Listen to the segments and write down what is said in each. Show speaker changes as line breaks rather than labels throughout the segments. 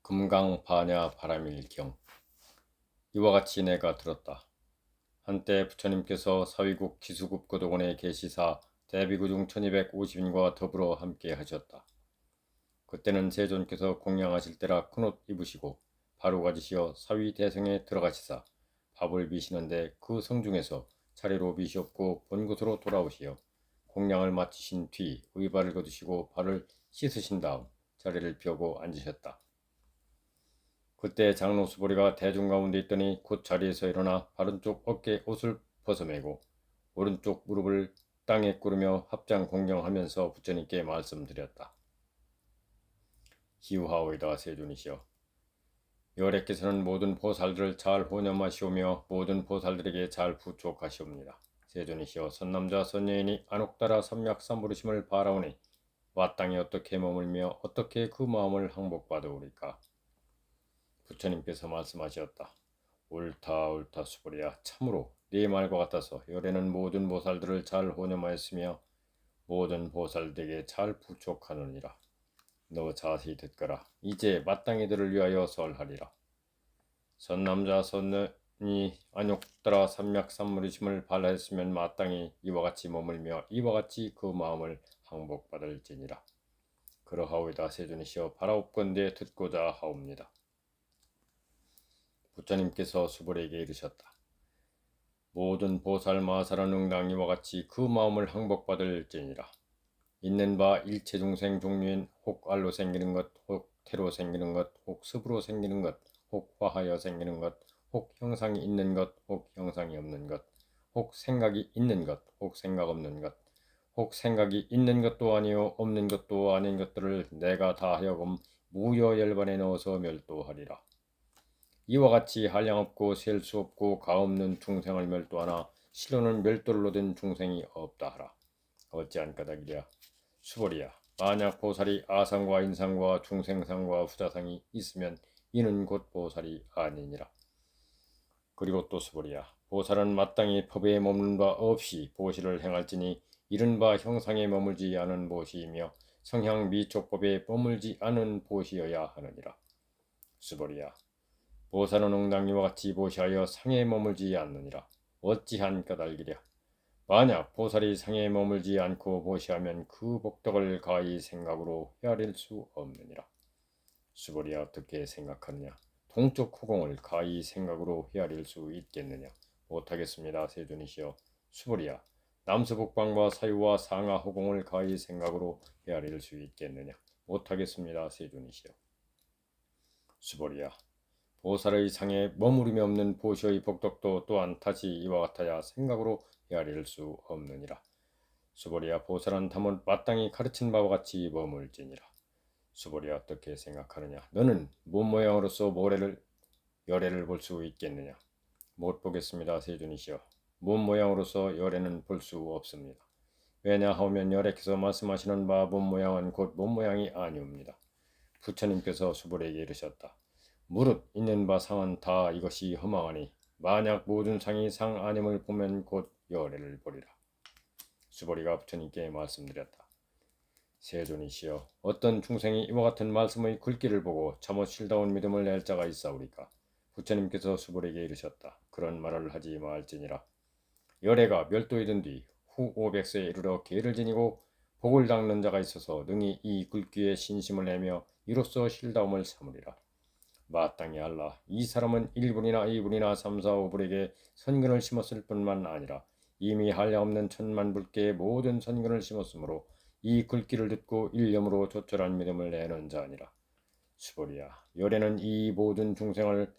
금강파냐 바람일경. 이와 같이 내가 들었다. 한때 부처님께서 사위국 기수급 고도원에 계시사 대비구중 1250인과 더불어 함께 하셨다. 그때는 세존께서 공양하실 때라 큰옷 입으시고 바로 가지시어 사위 대성에 들어가시사 밥을 비시는데 그 성중에서 차례로 비시옵고 본 곳으로 돌아오시어 공양을 마치신 뒤 의발을 거두시고 발을 씻으신 다음 자리를 펴고 앉으셨다. 그때 장로 수보리가 대중 가운데 있더니 곧 자리에서 일어나 바른쪽 어깨 옷을 벗어매고 오른쪽 무릎을 땅에 꿇으며 합장 공경하면서 부처님께 말씀드렸다. 기우하오이다 세존이시여. 여래께서는 모든 보살들을 잘 호념하시오며 모든 보살들에게 잘 부촉하시옵니다. 세존이시여, 선남자 선여인이 안옥따라 삼맥삼부르심을 바라오니 마땅히 어떻게 머물며 어떻게 그 마음을 항복받아오리까. 부처님께서 말씀하셨다. 옳다 옳다 수보리야. 참으로 네 말과 같아서 열애는 모든 보살들을 잘 호념하였으며 모든 보살들에게 잘 부촉하느니라. 너 자세히 듣거라. 이제 마땅히들을 위하여 설하리라. 선남자 선녀니 안욕따라 삼맥삼무리심을 발하였으면 마땅히 이와 같이 머물며 이와 같이 그 마음을 항복받을지니라. 그러하오이다 세존이시여. 바라옵건대 듣고자 하옵니다. 부처님께서 수보리에게 이르셨다. 모든 보살 마살은 응당 이와 같이 그 마음을 항복받을지니라. 있는 바 일체 중생 종류인 혹 알로 생기는 것, 혹 태로 생기는 것, 혹 습으로 생기는 것, 혹 화하여 생기는 것, 혹 형상이 있는 것, 혹 형상이 없는 것, 혹 생각이 있는 것, 혹 생각 없는 것, 혹 생각이 있는 것도 아니요 없는 것도 아닌 것들을 내가 다 하여금 무여열반에 넣어서 멸도하리라. 이와 같이 한량없고 셀 수 없고 가없는 중생을 멸도하나 실로는 멸도를 얻은 중생이 없다 하라. 어찌한 까닭이랴. 수보리야. 만약 보살이 아상과 인상과 중생상과 후자상이 있으면 이는 곧 보살이 아니니라. 그리고 또 수보리야. 보살은 마땅히 법에 머무는 바 없이 보시를 행할지니 이른 바 형상에 머물지 않은 보시이며 성향 미촉법에 머물지 않은 보시여야 하느니라. 수보리야. 보살은 응당 이와 같이 보시하여 상에 머물지 않느니라. 어찌한 까닭이랴. 만약 보살이 상에 머물지 않고 보시하면 그 복덕을 가히 생각으로 헤아릴 수 없느니라. 수보리야, 어떻게 생각하느냐. 동쪽 후공을 가히 생각으로 헤아릴 수 있겠느냐. 못하겠습니다. 세존이시여. 수보리야, 남서북방과 사유와 상하 후공을 가히 생각으로 헤아릴 수 있겠느냐. 못하겠습니다. 세존이시여. 수보리야, 보살의 상에 머무름이 없는 보시의 복덕도 또한 다시 이와 같아야 생각으로 헤아릴 수 없느니라. 수보리야, 보살은 다못 마땅히 가르친 바와 같이 머물지니라. 수보리야, 어떻게 생각하느냐. 너는 몸 모양으로서 열애를 볼 수 있겠느냐. 못 보겠습니다. 세존이시여. 몸 모양으로서 열애는 볼 수 없습니다. 왜냐하면 열애께서 말씀하시는 바 몸 모양은 곧 몸 모양이 아니옵니다. 부처님께서 수보리에게 이르셨다. 무릇 있는 바 상은 다 이것이 허망하니 만약 모든 상이 상 아님을 보면 곧 열애를 보리라. 수보리가 부처님께 말씀드렸다. 세존이시여, 어떤 중생이 이와 같은 말씀의 글귀를 보고 참으 실다운 믿음을 낼 자가 있사오리까. 부처님께서 수보리에게 이르셨다. 그런 말을 하지 말지니라. 열애가 멸도이던 뒤 후 500세에 이르러 계를 지니고 복을 닦는 자가 있어서 능히 이 글귀에 신심을 내며 이로써 실다움을 삼으리라. 마땅히 알라. 이 사람은 1분이나 2분이나 3, 4, 5분에게 선근을 심었을 뿐만 아니라 이미 한량없는 천만불계의 모든 선근을 심었으므로 이 글귀를 듣고 일념으로 조철한 믿음을 내는 자니라. 수보리야, 열애는 이 모든 중생을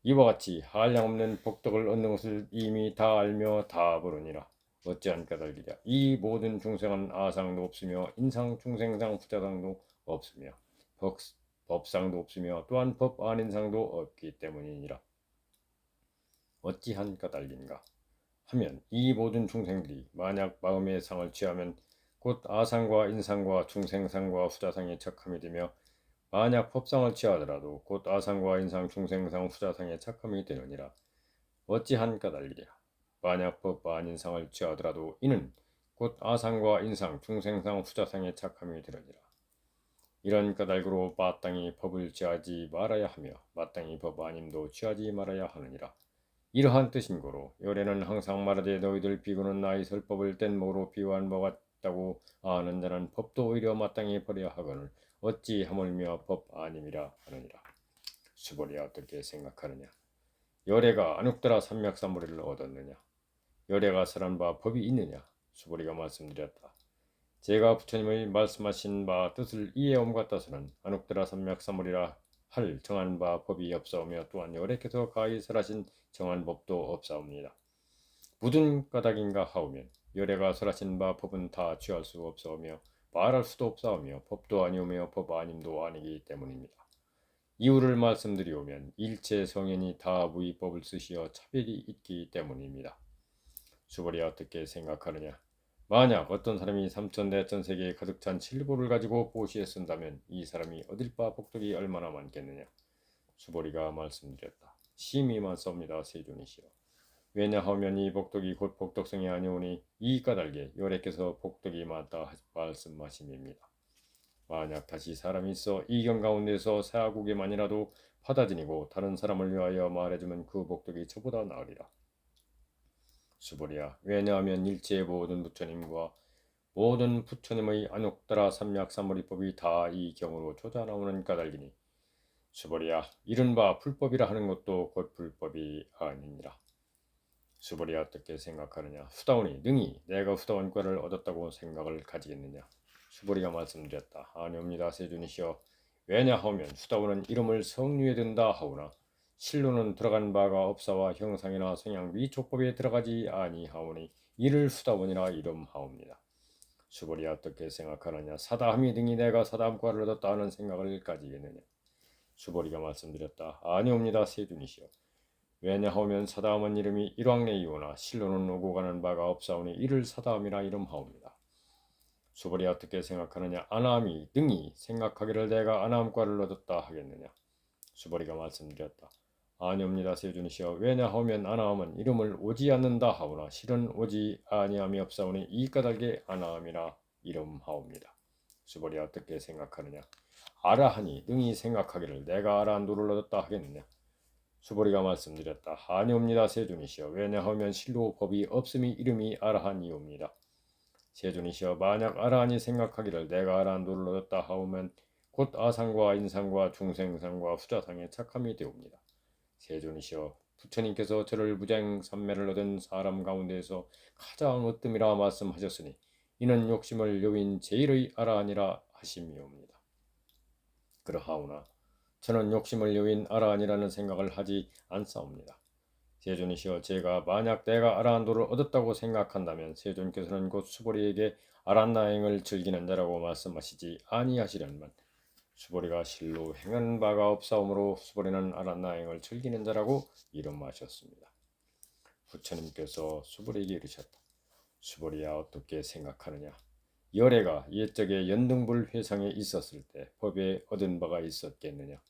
이와 같이 한량없는 복덕을 얻는 것을 이미 다 알며 다 부르니라. 어찌한 까닭이랴. 이 모든 중생은 아상도 없으며 인상 중생상 후자상도 없으며 법상도 없으며 또한 법 아닌상도 없기 때문이니라. 어찌한 까닭인가 하면 이 모든 중생들이 만약 마음의 상을 취하면 곧 아상과 인상과 중생상과 후자상에 착함이 되며 만약 법상을 취하더라도 곧 아상과 인상 중생상 후자상에 착함이 되느니라. 어찌한 까닭이랴. 만약 법 아닌상을 취하더라도 이는 곧 아상과 인상 중생상 후자상에 착함이 되느니라. 이런 까닭으로 마땅히 법을 취하지 말아야 하며 마땅히 법 아님도 취하지 말아야 하느니라. 이러한 뜻인고로 요래는 항상 말하되 너희들 비고는 나의 설법을 뗀 모로 비유한 바 같다고 아는 자는 법도 오히려 마땅히 버려야 하거늘 어찌 하물며 법 아님이라 하느니라. 수벌이야 어떻게 생각하느냐. 요래가 안혹더라 삼맥삼무리를 얻었느냐. 요래가 설한 바 법이 있느냐. 수벌이가 말씀드렸다. 제가 부처님의 말씀하신 바 뜻을 이해함 같아서는 안혹더라 삼맥삼무리라 할 정한 바 법이 없사오며 또한 요래께서 가히 설하신 정한 법도 없사옵니다. 무슨 까닭인가 하오면 요래가 설하신 바 법은 다 취할 수 없사오며 말할 수도 없사오며 법도 아니오며 법 아님도 아니기 때문입니다. 이유를 말씀드리오면 일체 성현이 다 무위법을 쓰시어 차별이 있기 때문입니다. 수벌이 어떻게 생각하느냐. 만약 어떤 사람이 삼천대천 세계에 가득 찬 칠보를 가지고 보시에 쓴다면 이 사람이 얻을 바 복덕이 얼마나 많겠느냐. 수보리가 말씀드렸다. 심히 많사옵니다. 세존이시여. 왜냐하면 이 복덕이 곧 복덕성이 아니오니 이 까닭에 요래께서 복덕이 많다 말씀하심입니다. 만약 다시 사람이 있어 이 경 가운데서 사국에만이라도 받아지니고 다른 사람을 위하여 말해주면 그 복덕이 저보다 나으리라. 수보리야. 왜냐하면 일체의 모든 부처님과 모든 부처님의 안혹더라 삼맥삼무리법이 다 이 경으로 조자 나오는 까닭이니 수보리야. 이른바 불법이라 하는 것도 곧 불법이 아니니라. 수보리야 어떻게 생각하느냐. 후다오니 능히 내가 후다온 과를 얻었다고 생각을 가지겠느냐. 수보리가 말씀드렸다. 아니옵니다. 세존이시여. 왜냐하면 후다오는 이름을 성류에 든다 하오나 실로는 들어간 바가 없사와 형상이나 성향 위촉법에 들어가지 아니하오니 이를 후다원이라 이름하옵니다. 수보리야 어떻게 생각하느냐. 사다함이 등이 내가 사다함과를 얻었다 하는 생각을 가지겠느냐. 수보리가 말씀드렸다. 아니옵니다. 세존이시여. 왜냐하면 사다함은 이름이 일왕내이오나 실로는 오고 가는 바가 없사오니 이를 사다함이라 이름하옵니다. 수보리야 어떻게 생각하느냐. 아나함이 등이 생각하기를 내가 아나함과를 얻었다 하겠느냐. 수보리가 말씀드렸다. 아니옵니다. 세존이시여. 왜냐하면 아나함은 이름을 오지 않는다 하오나 실은 오지 아니함이 없사오니 이 까닭에 아나함이라 이름하옵니다. 수보리야 어떻게 생각하느냐. 아라하니 등이 생각하기를 내가 아라한도를 얻었다 하겠느냐. 수보리가 말씀드렸다. 아니옵니다. 세존이시여. 왜냐하면 실로 법이 없음이 이름이 아라한이옵니다. 세존이시여. 만약 아라한이 생각하기를 내가 아라한도를 얻었다 하오면 곧 아상과 인상과 중생상과 후자상의 착함이 되옵니다. 세존이시여. 부처님께서 저를 무쟁삼매를 얻은 사람 가운데에서 가장 으뜸이라 말씀하셨으니 이는 욕심을 여윈 제일의 아라한이라 하심이옵니다. 그러하오나 저는 욕심을 여윈 아라한이라는 생각을 하지 않사옵니다. 세존이시여. 제가 만약 내가 아라한도를 얻었다고 생각한다면 세존께서는 곧 수보리에게 아란나행을 즐기는 자라고 말씀하시지 아니하시려니만 수보리가 실로 행한 바가 없사오므로 수보리는 아란나행을 즐기는 자라고 이름하셨습니다. 부처님께서 수보리에게 이르셨다. 수보리야 어떻게 생각하느냐. 열애가 옛적에 연등불 회상에 있었을 때 법에 얻은 바가 있었겠느냐.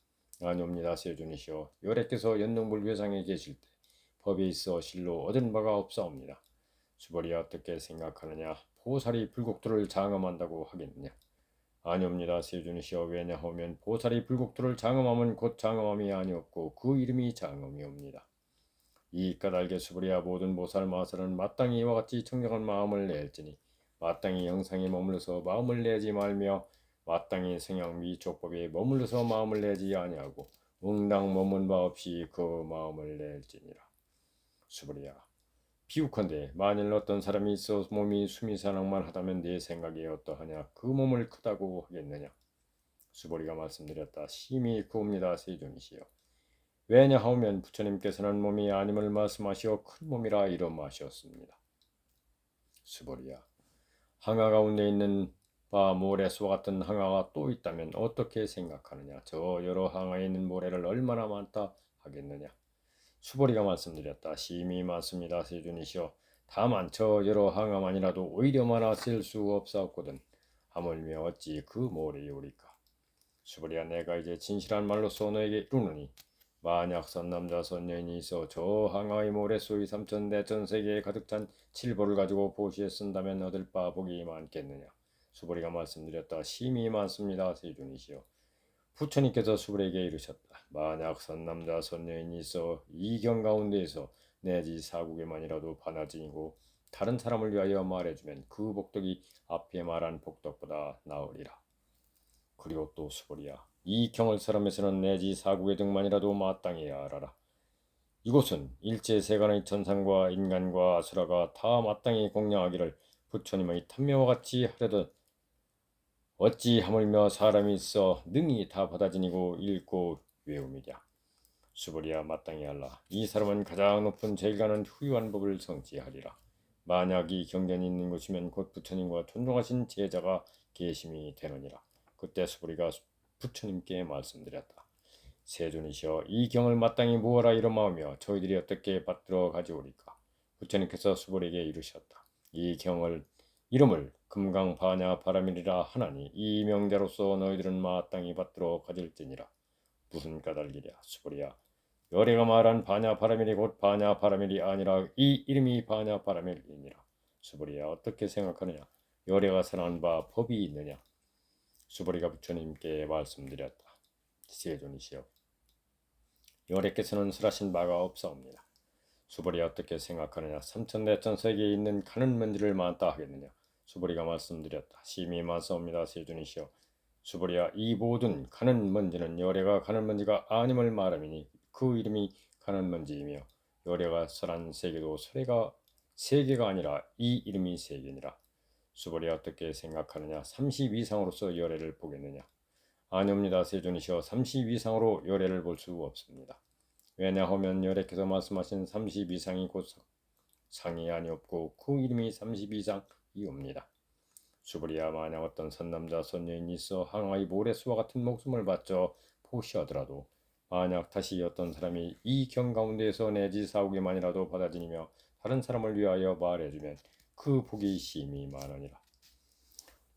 아니옵니다. 세존이시여. 열애께서 연등불 회상에 계실 때 법에 있어 실로 얻은 바가 없사옵니다. 수보리야 어떻게 생각하느냐. 보살이 불국토를 장엄한다고 하겠느냐. 아니옵니다. 세존이시여. 왜냐하면 보살이 불국토를 장엄함은 곧 장엄함이 아니었고 그 이름이 장엄이옵니다. 이 까닭에 수보리야. 모든 보살 마살은 마땅히 이와 같이 청정한 마음을 낼지니 마땅히 형상에 머물러서 마음을 내지 말며 마땅히 성향 미촉법에 머물러서 마음을 내지 아니하고 응당 머문 바 없이 그 마음을 낼지니라. 수보리야. 비욱한데 만일 어떤 사람이 있어 몸이 수미사랑만 하다면 내 생각이 어떠하냐. 그 몸을 크다고 하겠느냐. 수보리가 말씀드렸다. 심히 크옵니다. 세존이시여. 왜냐하면 부처님께서는 몸이 아님을 말씀하시어 큰 몸이라 이름하셨습니다. 수보리야. 항아 가운데 있는 바 모래수와 같은 항아가 또 있다면 어떻게 생각하느냐. 저 여러 항아에 있는 모래를 얼마나 많다 하겠느냐. 수보리가 말씀드렸다. 심히 많습니다. 세존이시여. 다만 저 여러 항아만이라도 오히려 많아 쓸 수 없사옵거든 하물며 어찌 그 모래이오리까. 수보리야. 내가 이제 진실한 말로서 너에게 이르노니 만약 선남자 선여인이 있어 저 항아의 모래수의 삼천대천 세계에 가득 찬 칠보를 가지고 보시에 쓴다면 얻을 바 복이 많겠느냐. 수보리가 말씀드렸다. 심히 많습니다. 세존이시여. 부처님께서 수보리에게 이르셨다. 만약 선남자 선여인이 있어 이경 가운데에서 내지 사국에만이라도 받아지니고 다른 사람을 위하여 말해주면 그 복덕이 앞에 말한 복덕보다 나으리라. 그리고 또 수보리야, 이 경을 사람에서는 내지 사국의 등만이라도 마땅해야 알아라. 이곳은 일체 세간의 천상과 인간과 아수라가 다 마땅히 공양하기를 부처님의 탐명과 같이 하려던 어찌 하물며 사람이 있어 능히 다 받아지니고 읽고 외움이랴. 수보리야, 마땅히 알라. 이 사람은 가장 높은 제일가는 후유한 법을 성취하리라. 만약 이 경전이 있는 곳이면 곧 부처님과 존중하신 제자가 계심이 되느니라. 그때 수보리가 부처님께 말씀드렸다. 세존이시여, 이 경을 마땅히 모아라 이러마오며 저희들이 어떻게 받들어 가져오리까? 부처님께서 수보리에게 이르셨다. 이 경을 이름을 금강바냐 바라밀이라 하나니 이 명자로서 너희들은 마땅히 받들어 가질지니라. 무슨 까닭이랴. 수보리야, 여래가 말한 바냐 바라밀이 곧 바냐 바라밀이 아니라 이 이름이 바냐 바라밀이니라. 수보리야, 어떻게 생각하느냐? 여래가 선한 바 법이 있느냐? 수보리가 부처님께 말씀드렸다. 세존이시여, 여래께서는 설하신 바가 없사옵니다. 수보리야, 어떻게 생각하느냐? 삼천대천세계에 있는 가는 먼지를 많다 하겠느냐? 수보리가 말씀드렸다. 심히 많사옵니다. 세존이시여. 수보리야, 이 모든 가는 먼지는 여래가 가는 먼지가 아님을 말함이니 그 이름이 가는 먼지이며 여래가 설한 세계도 세계가 아니라 이 이름이 세계니라. 수보리야, 어떻게 생각하느냐? 32상으로서 여래를 보겠느냐? 아니옵니다. 세존이시여, 32상으로 여래를 볼 수 없습니다. 왜냐하면 여래께서 말씀하신 32상이 곧 상이 아니없고 그 이름이 32상이옵니다. 수보리야, 만약 어떤 선남자 선여인이 있어 항아리 모래수와 같은 목숨을 바쳐 포시하더라도 만약 다시 어떤 사람이 이 경 가운데에서 내지 사오기만이라도 받아지니며 다른 사람을 위하여 말해주면 그 복이 심히 많으니라.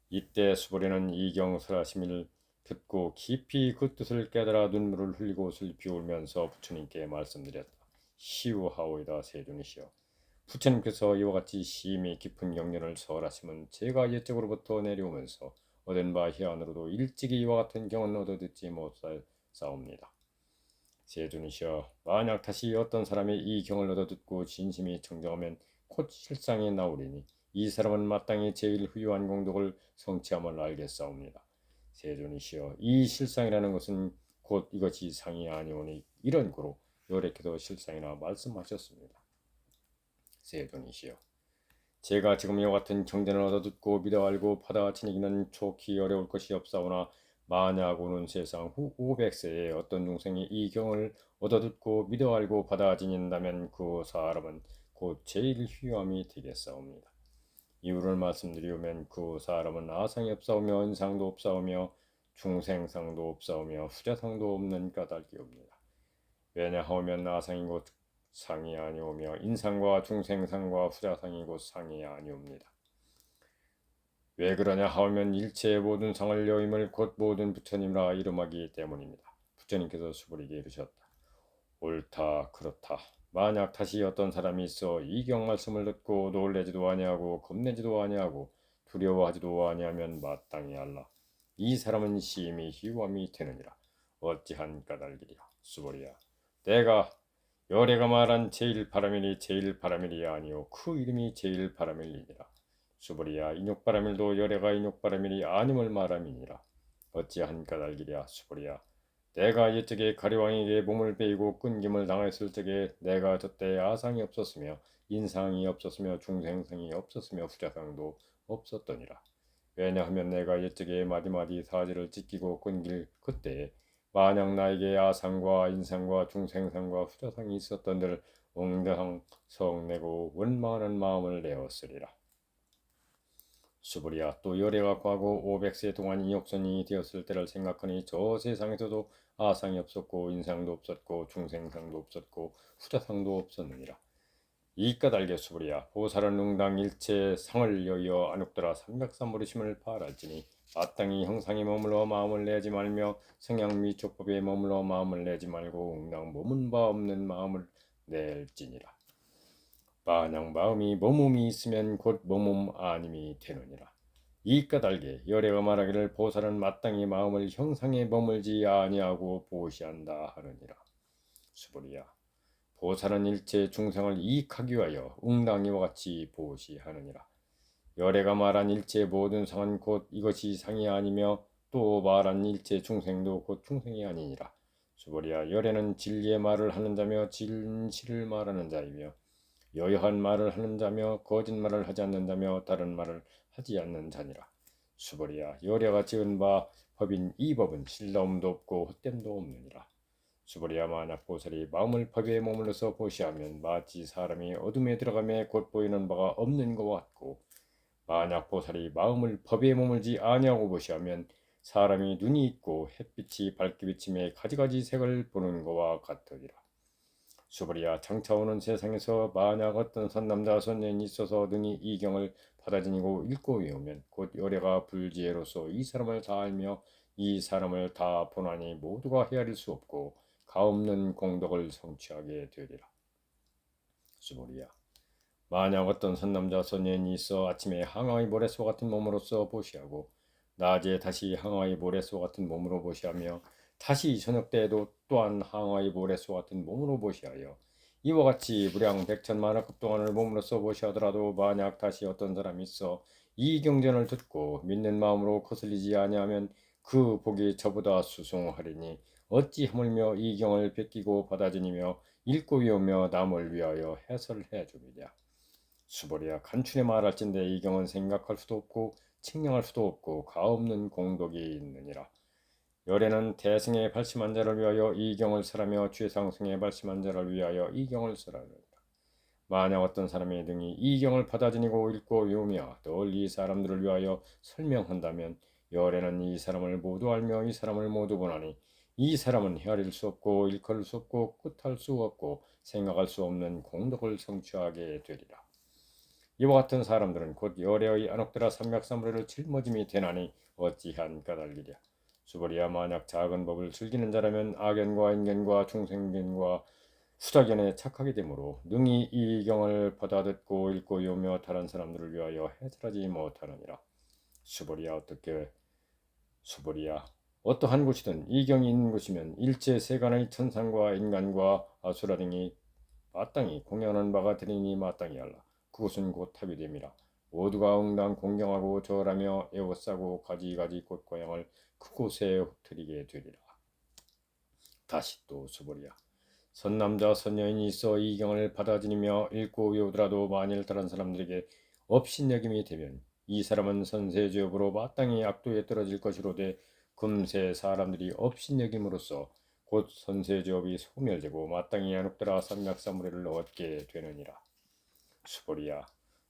이때 수보리는 이 경 설하심을 듣고 깊이 그 뜻을 깨달아 눈물을 흘리고 슬피 울면서 부처님께 말씀드렸다. 시우하오이다. 세존이시여, 부처님께서 이와 같이 심히 깊은 경륜을 설하시면 제가 옛적으로부터 내려오면서 얻은 바 희안으로도 일찍이 이와 같은 경은 얻어 듣지 못사옵니다. 세존이시여, 만약 다시 어떤 사람이 이 경을 얻어 듣고 진심이 청정하면 곧 실상에 나오리니 이 사람은 마땅히 제일 후유한 공덕을 성취함을 알겠사옵니다. 세존이시여, 이 실상이라는 것은 곧 이것이 상이 아니오니 이런 고로 여래께도 실상이나 말씀하셨습니다. 세존이시여, 제가 지금 이와 같은 경전을 얻어 듣고 믿어 알고 받아 지니기는 좋기 어려울 것이 없사오나 만약 오는 세상 후 500세에 어떤 중생이 이 경을 얻어 듣고 믿어 알고 받아 지닌다면 그 사람은 곧 제일 휴함이 되겠사옵니다. 이유를 말씀드리면 그 사람은 아상이 없사오며 인상도 없사오며 중생상도 없사오며 후자상도 없는 까닭이옵니다. 왜냐하면 아상이 곧 상이 아니오며 인상과 중생상과 후자상이 곧 상이 아니옵니다. 왜 그러냐 하면 일체의 모든 상을 여임을 곧 모든 부처님이라 이름하기 때문입니다. 부처님께서 수보리에게 이르셨다. 옳다, 그렇다. 만약 다시 어떤 사람이 있어 이 경 말씀을 듣고 놀래지도 아니하고 겁내지도 아니하고 두려워하지도 아니하면 마땅히 알라. 이 사람은 심히 희감이 되느니라. 어찌한 까닭이랴. 수보리야, 내가 여래가 말한 제일 바라밀이 아니오 그 이름이 제일 바라밀이니라. 수보리야, 인욕바라밀도 여래가 인욕바라밀이 아님을 말함이니라. 어찌한 까닭이랴. 수보리야, 내가 옛적에 가리왕에게 몸을 베이고 끊김을 당했을 적에 내가 저때 아상이 없었으며 인상이 없었으며 중생상이 없었으며 후자상도 없었더니라. 왜냐하면 내가 옛적에 마디마디 사지를 찢기고 끊길 그때에 만약 나에게 아상과 인상과 중생상과 후자상이 있었던들 옹당 성내고 원망하는 마음을 내었으리라. 수보리야, 또 여래가 과거 500세 동안 인욕선이 되었을 때를 생각하니 저 세상에서도 아상이 없었고 인상도 없었고 중생상도 없었고 후자상도 없었느니라. 이 까닭에 수보리야, 보살은 응당 일체 상을 여여 안욕더라 삼백삼부리심을 바랄지니 마땅히 형상에 머물러 마음을 내지 말며 성향 미촉법에 머물러 마음을 내지 말고 응당 머문 바 없는 마음을 낼지니라. 만약 마음이 머뭄이 있으면 곧 머문 아님이 되느니라. 이 까닭에 열애가 말하기를 보살은 마땅히 마음을 형상에 머물지 아니하고 보시한다 하느니라. 수보리야, 보살은 일체 중생을 이익하기 위하여 응당 이와 같이 보시하느니라. 열애가 말한 일체 모든 상은 곧 이것이 상이 아니며 또 말한 일체 중생도 곧 중생이 아니니라. 수보리야, 열애는 진리의 말을 하는 자며 진실을 말하는 자이며 여여한 말을 하는 자며 거짓말을 하지 않는 자며 다른 말을 하지 않는 자니라. 수보리야, 열애가 지은 바 법인 이 법은 실라움도 없고 헛됨도 없느니라. 수보리야, 만약 보살이 마음을 법에 머물러서 보시하면 마치 사람이 어둠에 들어가매 곧 보이는 바가 없는 것과 같고, 만약 보살이 마음을 법에 머물지 아니하고 보시하면 사람이 눈이 있고 햇빛이 밝게 비침에 가지가지 색을 보는 것과 같으리라. 수보리야, 장차 오는 세상에서 만약 어떤 선남자 선녀인이 있어서 능히 이경을 받아지니고 읽고 외우면 곧 열애가 불지혜로서 이 사람을 다 알며 이 사람을 다 보나니 모두가 헤아릴 수 없고 가없는 공덕을 성취하게 되리라. 수보리야, 만약 어떤 선남자 선녀인이 있어 아침에 항아의 모래소 같은 몸으로서 보시하고 낮에 다시 항아의 모래소 같은 몸으로 보시하며 다시 저녁 때에도 또한 항아의 모래소 같은 몸으로 보시하여 이와 같이 무량 백천만억 동안을 몸으로써 보시하더라도 만약 다시 어떤 사람이 있어 이 경전을 듣고 믿는 마음으로 거슬리지 아니하면 그 복이 저보다 수송하리니 어찌 하물며 이 경을 베끼고 받아지니며 읽고 외우며 남을 위하여 해설해 줍니다. 수보리야, 간춘에 말할진대 이 경은 생각할 수도 없고 측량할 수도 없고 가없는 공덕이 있느니라. 열애는 대승에 발심한 자를 위하여 이 경을 설하며 최상승에 발심한 자를 위하여 이 경을 설하느니라. 만약 어떤 사람이 등이 이 경을 받아지니고 읽고 외우며 늘 이 사람들을 위하여 설명한다면 열애는 이 사람을 모두 알며 이 사람을 모두 보나니 이 사람은 헤아릴 수 없고 일컬을 수 없고 끝할 수 없고 생각할 수 없는 공덕을 성취하게 되리라. 이와 같은 사람들은 곧 열애의 안옥들아 삼맥삼무리를 짊어짐이 되나니 어찌한 까닭이랴. 수보리야, 만약 작은 법을 즐기는 자라면 악연과 인견과 중생견과 수작견에 착하게 되므로 능히 이 경을 받아듣고 읽고 외우며 다른 사람들을 위하여 해설하지 못하느니라. 수보리야, 어떠한 곳이든 이 경이 있는 곳이면 일체 세간의 천상과 인간과 아수라 등이 마땅히 공양하는 바가 되리니 마땅히 알라. 그곳은 곧 탑이 됨이라. 모두가 응당 공경하고 절하며 애워싸고 가지가지 꽃고향을 그곳에 흩트리게 되리라. 다시 또 수보리야, 선남자 선녀인이 있어 이 경을 받아들이며 읽고 외우더라도 만일 다른 사람들에게 업신여김이 되면 이 사람은 선세죄업으로 마땅히 악도에 떨어질 것이로되 금세 사람들이 업신여김으로써 곧 선세죄업이 소멸되고 마땅히 안옥들아 삼맥사무리를 얻게 되느니라. 수보리야,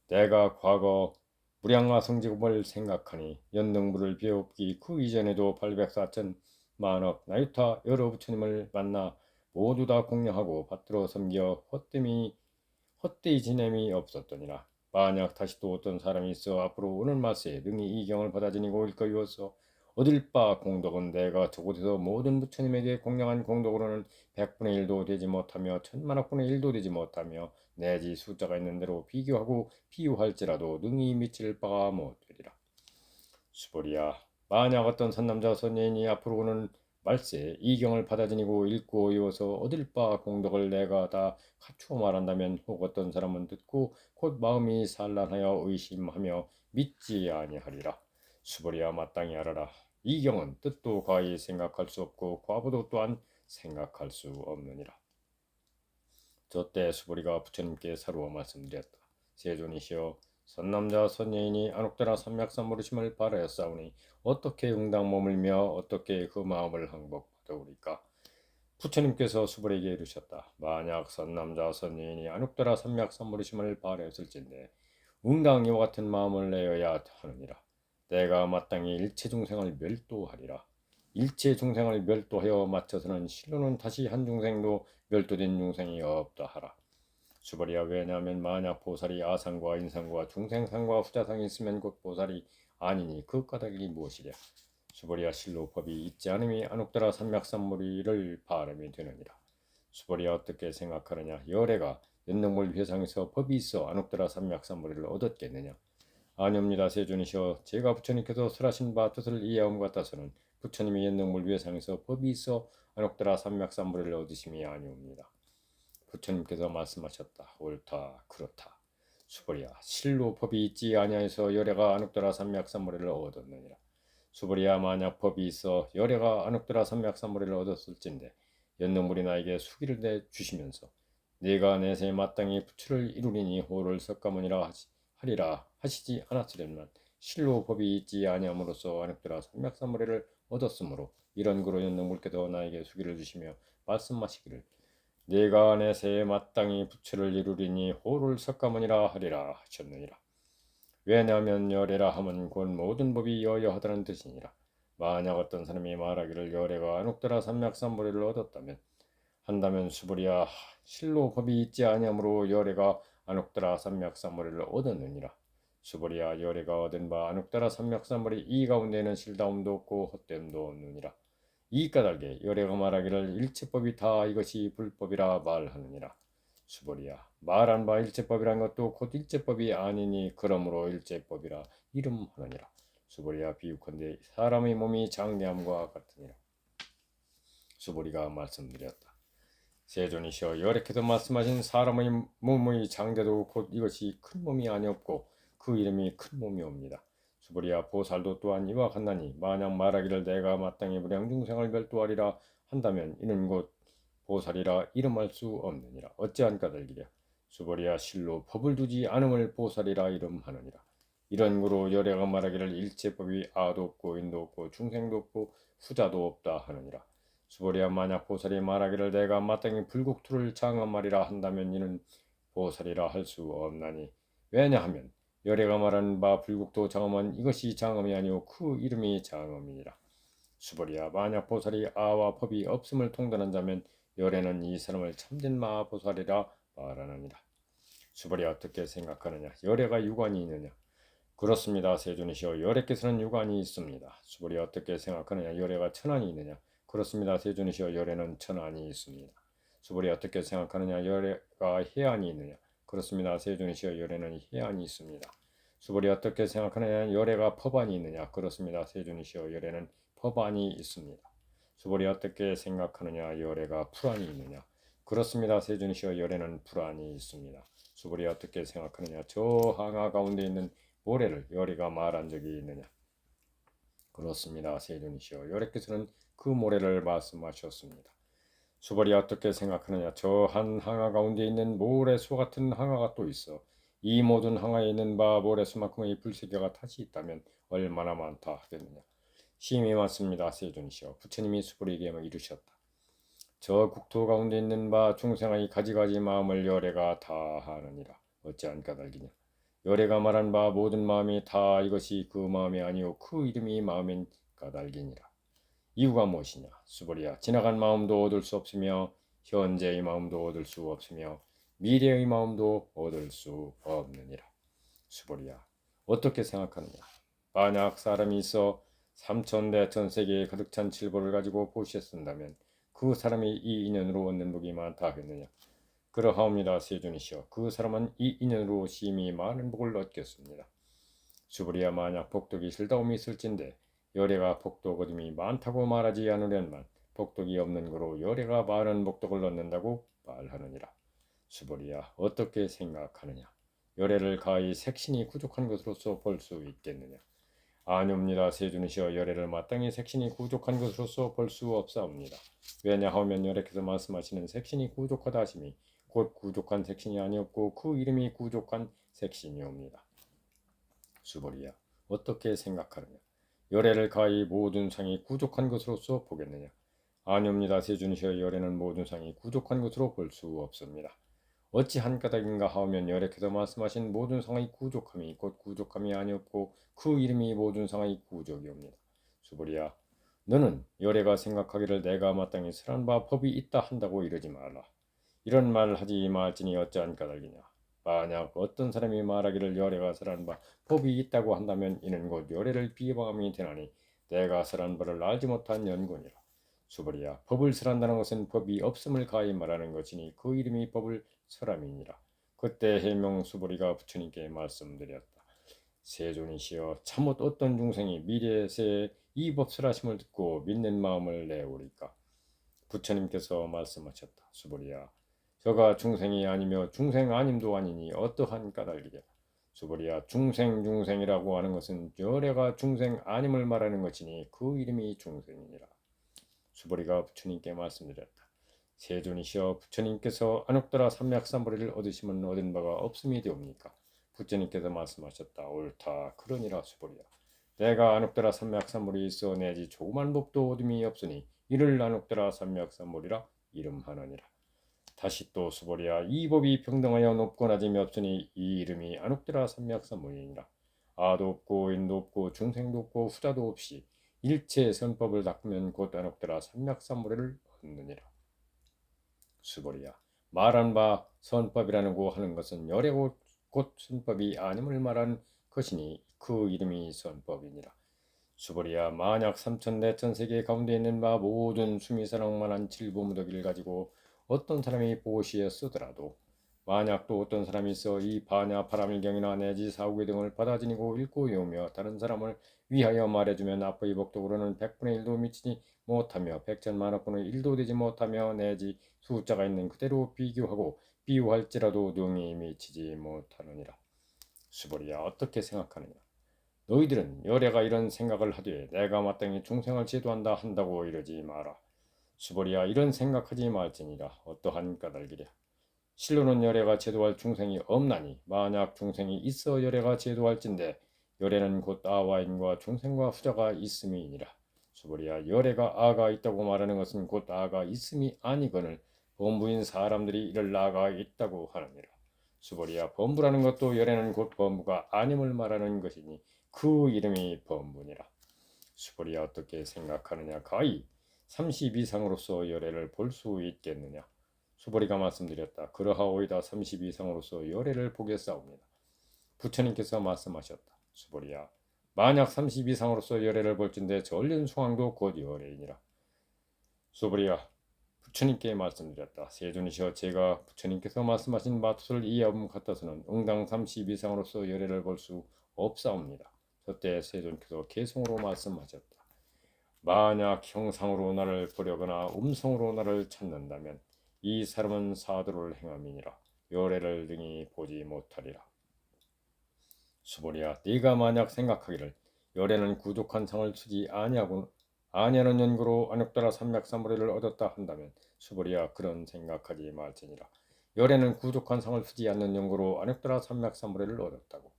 내가 과거 무량화 성지급을 생각하니 연능부를 배웁기 그 이전에도 804천 만억 나유타 여러 부처님을 만나 모두 다 공양하고 받들어 섬겨 헛되이 지냄이 없었더니라. 만약 다시 또 어떤 사람이 있어 앞으로 오는 말세에 능히 이 경을 받아지니고 일거이어서 얻을 바 공덕은 내가 저곳에서 모든 부처님에게 공양한 공덕으로는 100분의 1도 되지 못하며 천만억분의 1도 되지 못하며 내지 숫자가 있는 대로 비교하고 비유할지라도 능히 미칠 바가 못되리라. 수보리야, 만약 어떤 선남자 선녀인이 앞으로 오는 말세 이 경을 받아지니고 읽고 외워서 얻을 바 공덕을 내가 다 갖추어 말한다면 혹 어떤 사람은 듣고 곧 마음이 산란하여 의심하며 믿지 아니하리라. 수보리야, 마땅히 알아라. 이 경은 뜻도 과히 생각할 수 없고 과보도 또한 생각할 수 없느니라. 저때 수보리가 부처님께 사루어 말씀드렸다. 세존이시여, 선남자 선녀인이 안옥대나 삼맥삼모르심을 바라였사오니 어떻게 응당 머물며 어떻게 그 마음을 항복받아오리까? 부처님께서 수보리에게 이르셨다. 만약 선남자 선녀인이 안옥대나 삼맥삼모르심을 바라였을진데 응당 이와 같은 마음을 내어야 하느니라. 내가 마땅히 일체 중생을 멸도하리라. 일체 중생을 멸도하여 마쳐서는 실로는 다시 한 중생도 멸도된 중생이 없다 하라. 수보리야, 왜냐하면 만약 보살이 아상과 인상과 중생상과 후자상이 있으면 곧 보살이 아니니 그 까닭이 무엇이랴. 수보리야, 실로 법이 있지 않음이 안옥더라 삼맥삼무리를 바람이 되느니라. 수보리야, 어떻게 생각하느냐. 열애가 연능물 회상에서 법이 있어 안옥더라 삼맥삼무리를 얻었겠느냐. 아니옵니다. 세존이시여, 제가 부처님께서 설하신 바 뜻을 이해함 같아서는 부처님이 옛능물 위해상에서 법이 있어 안옥더라 삼맥삼불을 얻으심이 아니옵니다. 부처님께서 말씀하셨다. 옳다, 그렇다. 수보리야, 실로 법이 있지 아니하여서 열애가 안옥더라 삼맥삼불을 얻었느니라. 수보리야, 만약 법이 있어 열애가 안옥더라 삼맥삼불을 얻었을진데 옛능물이 나에게 수기를 내 주시면서 네가 내세 마땅히 부처를 이루리니 호를 석가모니라 하리라 하시지 않았으련만 실로 법이 있지 아니함으로써 안옥더라 삼맥삼불을 얻었으므로 이런 그로 연능물께서 나에게 수기를 주시며 말씀하시기를 네가 내세에 마땅히 부처를 이루리니 호를 석가모니라 하리라 하셨느니라. 왜냐하면 열애라 함은 곧 모든 법이 여여하다는 뜻이니라. 만약 어떤 사람이 말하기를 열애가 안옥더라 삼맥삼불을 얻었다면 한다면 수불이야 실로 법이 있지 아니하므로 열애가 안옥더라 삼맥삼불을 얻었느니라. 수불이야 열애가 얻은 바 안옥더라 삼맥삼불이 이 가운데는 실다움도 없고 헛됨도 없느니라. 이 까닭에 열애가 말하기를 일체법이 다 이것이 불법이라 말하느니라. 수보리야 말한 바 일체법이란 것도 곧 일체법이 아니니 그러므로 일체법이라 이름하느니라. 수보리야 비유컨대 사람의 몸이 장대함과 같으니라. 수보리가 말씀드렸다. 세존이시여 여래께서 말씀하신 사람의 몸의 장대도 곧 이것이 큰 몸이 아니었고 그 이름이 큰 몸이옵니다. 수보리야 보살도 또한 이와 같나니 만약 말하기를 내가 마땅히 불량중생을 별도하리라 한다면 이는 곧 보살이라 이름할 수 없느니라. 어찌한 까닭이랴. 수보리야 실로 법을 두지 않음을 보살이라 이름하느니라. 이런 구로 열애가 말하기를 일체법이 아도 없고 인도 없고 중생도 없고 후자도 없다 하느니라. 수보리야 만약 보살이 말하기를 내가 마땅히 불국토를 장엄하리라 한다면 이는 보살이라 할 수 없나니 왜냐하면 열애가 말하는 바 불국토 장엄은 이것이 장엄이 아니오 그 이름이 장엄이니라. 수보리야 만약 보살이 아와 법이 없음을 통달한 자면 열애는 이 사람을 참된 마보살이라 말하느니라. 수보리야 어떻게 생각하느냐. 열애가 유관이 있느냐. 그렇습니다. 세존이시여 열애께서는 유관이 있습니다. 수보리야 어떻게 생각하느냐. 열애가 천안이 있느냐. 그렇습니다. 세존이시여 열애는 천안이 있습니다. 수보리야 어떻게 생각하느냐. 열애가 해안이 있느냐. 그렇습니다. 세존이시여 열애는 해안이 있습니다. 수보리야 어떻게 생각하느냐. 열애가 법안이 있느냐. 그렇습니다. 세존이시여 열애는 법안이 있습니다. 수보리야 어떻게 생각하느냐. 열애가 풀안이 있느냐. 그렇습니다. 세존이시여 열애는 풀안이 있습니다. 수보리야 어떻게 생각하느냐. 저 항아 가운데 있는 모래를 열애가 말한 적이 있느냐. 그렇습니다. 세존이시여 열애께서는 그 모래를 말씀하셨습니다. 수보리야 어떻게 생각하느냐. 저 한 항아 가운데 있는 모래수 같은 항아가 또 있어. 이 모든 항아에 있는 바 모래수만큼의 불세계가 탓이 있다면 얼마나 많다 하겠느냐. 심히 많습니다. 세존이시여 부처님이 수보리에게 이르셨다. 저 국토 가운데 있는 바 중생의 가지가지 마음을 열애가 다 하느니라. 어찌한 까닭이냐. 열애가 말한 바 모든 마음이 다 이것이 그 마음이 아니오 그 이름이 마음인 까닭이니라. 이유가 무엇이냐. 수보리야 지나간 마음도 얻을 수 없으며 현재의 마음도 얻을 수 없으며 미래의 마음도 얻을 수 없느니라. 수보리야 어떻게 생각하느냐. 만약 사람이 있어 삼천대천세계에 가득 찬 칠보를 가지고 보셨은다면 그 사람이 이 인연으로 얻는 복이 많다 하겠느냐. 그러하옵니다. 세존이시여 그 사람은 이 인연으로 심히 많은 복을 얻겠습니다. 수보리야 만약 복덕이 실다움이 있을진데 열애가 복덕 얻음이 많다고 말하지 않으련만 복덕이 없는 거로 열애가 많은 복덕을 얻는다고 말하느니라. 수보리야 어떻게 생각하느냐. 열애를 가히 색신이 부족한 것으로서 볼 수 있겠느냐. 아니옵니다. 세존이시여 열애를 마땅히 색신이 부족한 것으로서 볼 수 없사옵니다. 왜냐하면 열애께서 말씀하시는 색신이 부족하다 하심이 곧 부족한 색신이 아니었고 그 이름이 부족한 색신이옵니다. 수보리야 어떻게 생각하느냐. 열애를 가히 모든 상이 부족한 것으로서 보겠느냐. 아니옵니다. 세존이시여 열애는 모든 상이 부족한 것으로 볼 수 없습니다. 어찌한 까닭인가 하면 열애께서 말씀하신 모든 상의 구족함이 곧 구족함이 아니었고 그 이름이 모든 상의 구족이옵니다. 수보리야 너는 열애가 생각하기를 내가 마땅히 설한 바 법이 있다 한다고 이러지 말라. 이런 말을 하지 말지니 어찌한 까닭이냐. 만약 어떤 사람이 말하기를 열애가 설한 바 법이 있다고 한다면 이는 곧 열애를 비방함이 되나니 내가 설한 바를 알지 못한 연고니라. 수보리야 법을 설한다는 것은 법이 없음을 가히 말하는 것이니 그 이름이 법을 설함이니라. 그때 해명 수보리가 부처님께 말씀드렸다. 세존이시여 참못 어떤 중생이 미래세에 이 법설하심을 듣고 믿는 마음을 내오리까. 부처님께서 말씀하셨다. 수보리야 저가 중생이 아니며 중생 아님도 아니니 어떠한 까닭이랴. 수보리야 중생이라고 하는 것은 열애가 중생 아님을 말하는 것이니 그 이름이 중생이니라. 수보리가 부처님께 말씀드렸다. 세존이시여 부처님께서 안옥더라 삼맥삼보리를 얻으시면 얻은 바가 없음이 되옵니까? 부처님께서 말씀하셨다. 옳다. 그러니라 수보리야. 내가 안옥더라 삼맥삼보리 있어 내지 조그만 법도 얻음이 없으니 이를 안옥더라 삼맥삼보리라 이름하느니라. 다시 또 수보리야 이 법이 평등하여 높고 낮음이 없으니 이 이름이 안옥더라 삼맥삼보리니라. 아도 없고 인도 없고 중생도 없고 후자도 없이 일체 선법을 닦으면 곧 안옥더라 삼맥삼보리를 얻느니라. 수보리야 말한 바 선법이라고 하는 것은 열애고 곧 선법이 아님을 말하는 것이니 그 이름이 선법이니라. 수보리야 만약 삼천대천세계 가운데 있는 바 모든 수미사랑만한 칠보무더기를 가지고 어떤 사람이 보시에 쓰더라도 만약 또 어떤 사람이 있어 이 반야 파라밀경이나 내지 사후기 등을 받아 지니고 읽고 외우며 다른 사람을 위하여 말해주면 앞의 복덕으로는 100분의 1도 미치지 못하며 백천만억분의 1도 되지 못하며 내지 숫자가 있는 그대로 비교하고 비유할지라도 능히 미치지 못하느니라. 수보리야 어떻게 생각하느냐. 너희들은 열애가 이런 생각을 하되 내가 마땅히 중생을 제도한다 한다고 이러지 마라. 수보리야 이런 생각하지 말지니라. 어떠한 까닭이랴. 실로는 열애가 제도할 중생이 없나니 만약 중생이 있어 열애가 제도할진대 열애는 곧 아와 인과 중생과 후자가 있음이니라. 수보리야 열애가 아가 있다고 말하는 것은 곧 아가 있음이 아니거늘 범부인 사람들이 이를 아가 있다고 하느니라. 수보리야 범부라는 것도 열애는 곧 범부가 아님을 말하는 것이니 그 이름이 범부니라. 수보리야 어떻게 생각하느냐. 가히 30 이상으로서 열애를 볼 수 있겠느냐. 수보리가 말씀드렸다. 그러하오이다. 30 이상으로서 열애를 보겠사옵니다. 부처님께서 말씀하셨다. 수보리야 만약 30 이상으로서 열애를 볼진대 전륜숭황도 곧 열애이니라. 수보리야 부처님께 말씀드렸다. 세존이시여 제가 부처님께서 말씀하신 마투를 이해함 같아서는 응당 30 이상으로서 열애를 볼 수 없사옵니다. 저때 세존께서 개성으로 말씀하셨다. 만약 형상으로 나를 보려거나 음성으로 나를 찾는다면 이 사람은 사도를 행함이니라. 열애를 능히 보지 못하리라. 수보리야 네가 만약 생각하기를 열애는 구족한 상을 쓰지 아니하는 연고로 안욕따라 삼맥삼보리를 얻었다 한다면 수보리야 그런 생각하지 말지니라. 열애는 구족한 상을 쓰지 않는 연고로 안욕따라 삼맥삼보리를 얻었다고.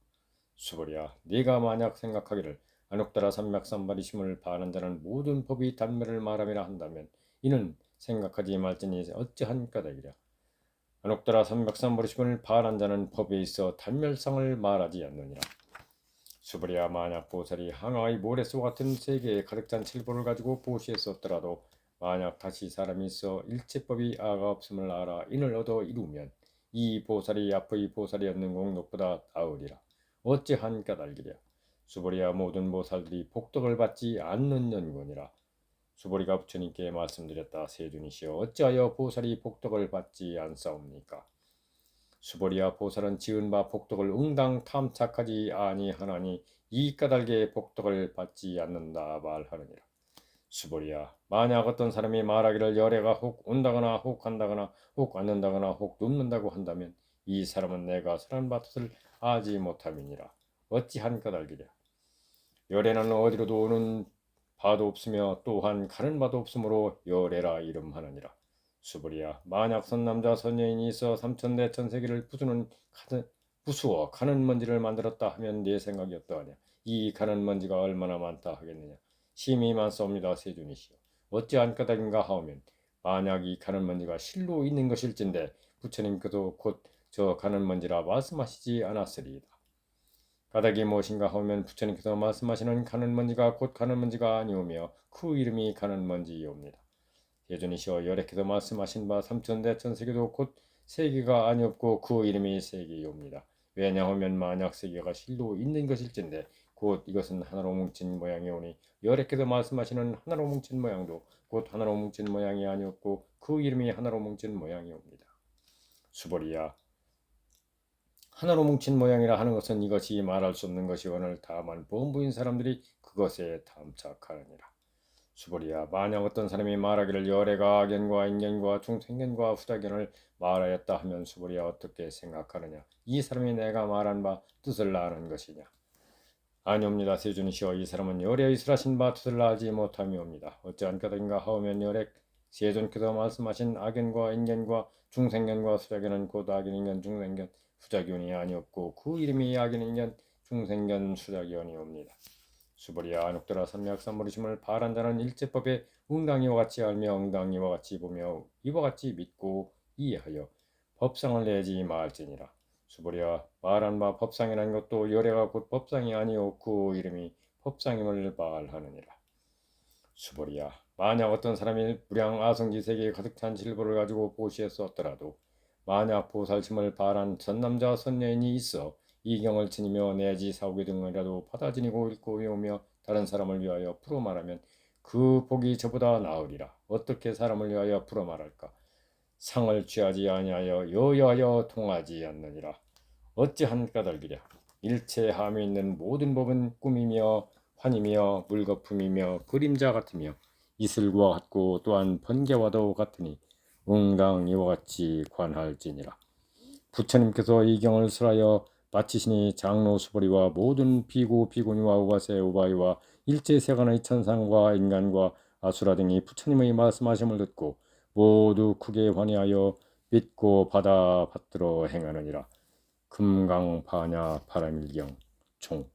수보리야 네가 만약 생각하기를 안욕따라 삼맥삼보리심을 바라는 자는 모든 법이 단멸을 말함이라 한다면 이는 생각하지 말지니 어찌한 까닭이랴. 안옥따라 삼백삼보리심을 바란 자는 법에 있어 단멸상을 말하지 않느니라. 수보리야 만약 보살이 항아의 모래소 같은 세계에 가득 찬 칠보를 가지고 보시했었더라도 만약 다시 사람이 있어 일체법이 아가 없음을 알아 인을 얻어 이루면 이 보살이 앞의 보살이었는 공덕보다 나으리라. 어찌한 까닭이랴. 수보리야 모든 보살들이 복덕을 받지 않는 연고니라. 수보리가 부처님께 말씀드렸다. 세존이시여 어찌하여 보살이 복덕을 받지 않사옵니까? 수보리야 보살은 지은 바 복덕을 응당 탐착하지 아니하나니 이 까닭에 복덕을 받지 않는다 말하느니라. 수보리야 만약 어떤 사람이 말하기를 열애가 혹 온다거나 혹 간다거나 혹 않는다거나 혹 눕는다고 한다면 이 사람은 내가 설한 바뜻을 아지 못함이니라. 어찌한 까닭이랴. 열애는 어디로도 오는 바도 없으며 또한 가는 바도 없으므로 열애라 이름하느니라. 수보리야 만약 선남자 선여인이 있어 삼천대천세계를 부수어 가는 먼지를 만들었다 하면 네 생각이 어떠하냐. 이 가는 먼지가 얼마나 많다 하겠느냐. 심히 많사옵니다. 세존이시여 어찌한 까닭인가 하오면 만약 이 가는 먼지가 실로 있는 것일진데 부처님께서 곧 저 가는 먼지라 말씀하시지 않았으리이다. 까닭이 무엇인가 하면 부처님께서 말씀하시는 가는 먼지가 곧 가는 먼지가 아니오며 그 이름이 가는 먼지이옵니다. 예전이시여 여래께서 말씀하신 바 삼천대천세계도 곧 세계가 아니었고 그 이름이 세계이옵니다. 왜냐하면 만약 세계가 실로 있는 것일진데 곧 이것은 하나로 뭉친 모양이오니 여래께서 말씀하시는 하나로 뭉친 모양도 곧 하나로 뭉친 모양이 아니었고 그 이름이 하나로 뭉친 모양이옵니다. 수보리야 하나로 뭉친 모양이라 하는 것은 이것이 말할 수 없는 것이오늘 다만 범부인 사람들이 그것에 탐착하느니라. 수보리야, 만약 어떤 사람이 말하기를 열애가 악연과 인견과 중생견과 후자견을 말하였다 하면 수보리야 어떻게 생각하느냐? 이 사람이 내가 말한 바 뜻을 아는 것이냐? 아니옵니다. 세존이시여, 이 사람은 열애의 슬하신 바 뜻을 알지 못함이옵니다. 어찌한 까닭인가 하오면 열애 세존께서 말씀하신 악연과 인견과 중생견과 후자견은 곧 악연인견 중생견 후자견이 아니었고 그 이름이 악연인견 중생견 후자견이옵니다. 수보리야, 안옥들아, 삼약삼모르심을 바란 자는 일제법에 응당이와 같이 알며 응당이와 같이 보며 이와 같이 믿고 이해하여 법상을 내지 말지니라. 수보리야, 말한 바 법상이라는 것도 열애가 곧 법상이 아니오 그 이름이 법상임을 말하느니라. 수보리야, 만약 어떤 사람이 무량 아성지세계에 가득 찬 질보를 가지고 보시에 썼더라도 만약 보살심을 바란 선남자 선녀인이 있어 이경을 지니며 내지 사오기 등이라도 받아 지니고 읽고 외우며 다른 사람을 위하여 풀어 말하면 그 복이 저보다 나으리라. 어떻게 사람을 위하여 풀어 말할까? 상을 취하지 아니하여 여여하여 통하지 않느니라. 어찌한 까닭이랴. 일체 함이 있는 모든 법은 꿈이며 환이며 물거품이며 그림자 같으며 이슬과 같고 또한 번개와도 같으니 응당 이와 같이 관할지니라. 부처님께서 이 경을 설하여 마치시니 장로 수보리와 모든 비구 비구니와 우바세 우바이와 일체 세간의 천상과 인간과 아수라 등이 부처님의 말씀하심을 듣고 모두 크게 환희하여 믿고 받들어 행하느니라. 금강파냐 바라밀경 총